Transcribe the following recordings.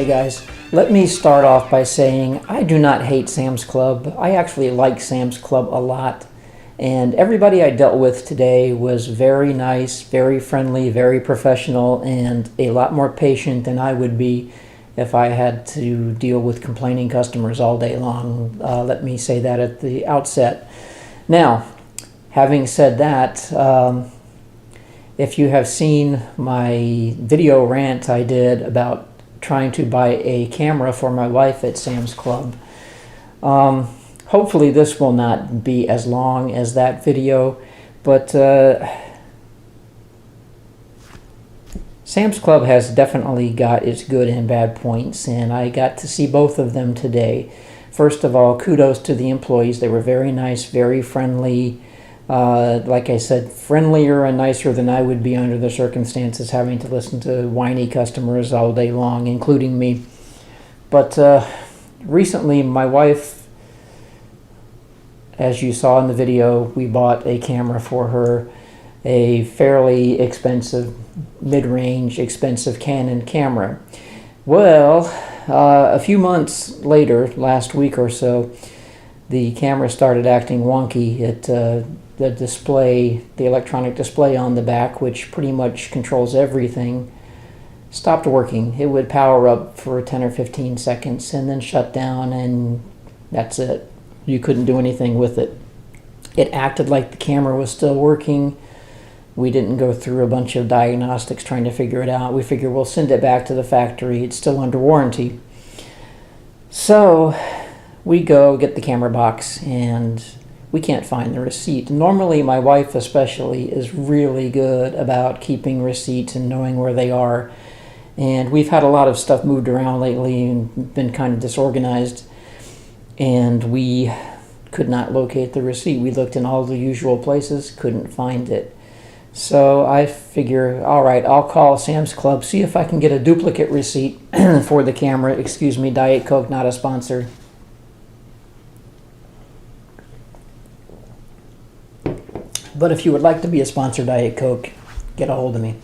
Hey guys, let me start off by saying I do not hate Sam's Club. I actually like Sam's Club a lot. And everybody I dealt with today was very nice, very friendly, very professional, and a lot more patient than I would be if I had to deal with complaining customers all day long. Let me say that at the outset. Now, having said that, if you have seen my video rant I did about trying to buy a camera for my wife at Sam's Club, hopefully this will not be as long as that video, but Sam's Club has definitely got its good and bad points, and I got to see both of them today. First of all, kudos to the employees. They were very nice, very friendly. Like I said, friendlier and nicer than I would be under the circumstances, having to listen to whiny customers all day long, including me. But recently, my wife, as you saw in the video, we bought a camera for her, a fairly expensive, mid-range, expensive Canon camera. Well, a few months later, last week or so, the camera started acting wonky. The display, the electronic display on the back, which pretty much controls everything, stopped working. It would power up for 10 or 15 seconds and then shut down, and that's it. You couldn't do anything with it. It acted like the camera was still working. We didn't go through a bunch of diagnostics trying to figure it out. We figured we'll send it back to the factory. It's still under warranty. So we go get the camera box, and we can't find the receipt. Normally, my wife especially is really good about keeping receipts and knowing where they are. And we've had a lot of stuff moved around lately and been kind of disorganized. And we could not locate the receipt. We looked in all the usual places, couldn't find it. So I figure, all right, I'll call Sam's Club, see if I can get a duplicate receipt for the camera. Excuse me, Diet Coke, not a sponsor. But if you would like to be a sponsor, Diet Coke, get a hold of me.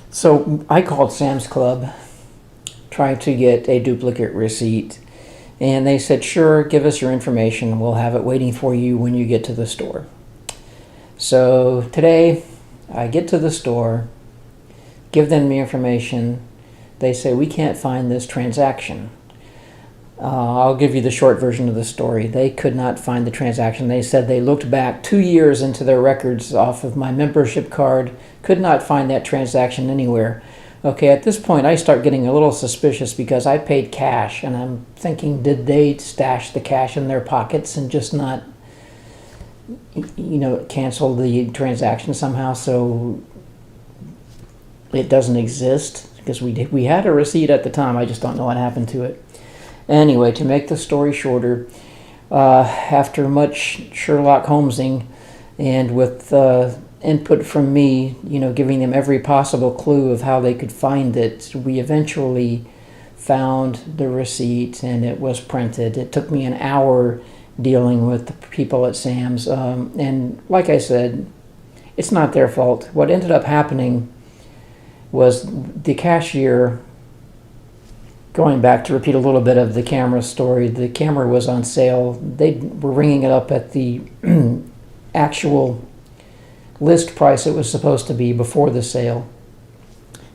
So I called Sam's Club, trying to get a duplicate receipt, and they said, sure, give us your information. We'll have it waiting for you when you get to the store. So today, I get to the store, give them the information. They say, we can't find this transaction. I'll give you the short version of the story. They could not find the transaction. They said they looked back 2 years into their records off of my membership card, could not find that transaction anywhere. Okay, at this point I start getting a little suspicious because I paid cash, and I'm thinking, did they stash the cash in their pockets and just not, cancel the transaction somehow so it doesn't exist? Because we had a receipt at the time, I just don't know what happened to it. Anyway, to make the story shorter, after much Sherlock Holmesing and with input from me, giving them every possible clue of how they could find it, we eventually found the receipt and it was printed. It took me an hour dealing with the people at Sam's, and like I said, it's not their fault. What ended up happening was the cashier, going back to repeat a little bit of the camera story, the camera was on sale. They were ringing it up at the actual list price it was supposed to be before the sale.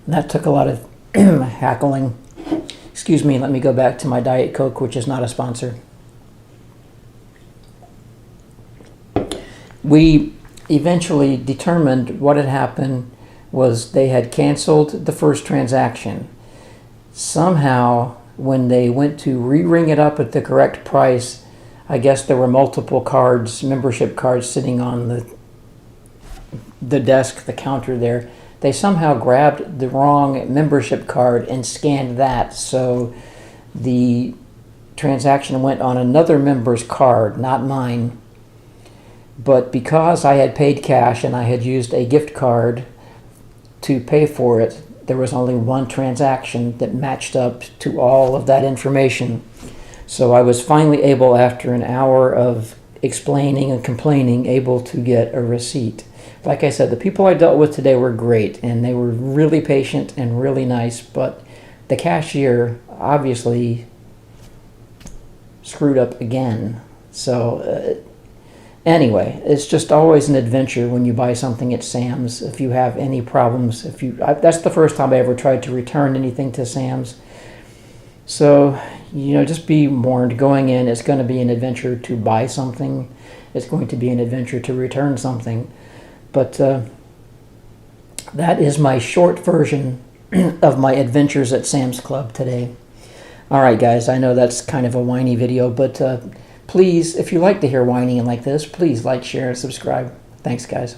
And that took a lot of haggling. Excuse me, let me go back to my Diet Coke, which is not a sponsor. We eventually determined what had happened was they had canceled the first transaction. Somehow, when they went to re-ring it up at the correct price, I guess there were multiple cards, membership cards, sitting on the desk, the counter there. They somehow grabbed the wrong membership card and scanned that, so the transaction went on another member's card, not mine. But because I had paid cash and I had used a gift card to pay for it, there was only one transaction that matched up to all of that information. So I was finally able, after an hour of explaining and complaining, able to get a receipt. like I said, the people I dealt with today were great, and they were really patient and really nice, but the cashier obviously screwed up again. So anyway, it's just always an adventure when you buy something at Sam's. If you have any problems, that's the first time I ever tried to return anything to Sam's. So, just be warned going in. It's going to be an adventure to buy something. It's going to be an adventure to return something. But that is my short version of my adventures at Sam's Club today. All right, guys, I know that's kind of a whiny video, but please, if you like to hear whining like this, please like, share, and subscribe. Thanks, guys.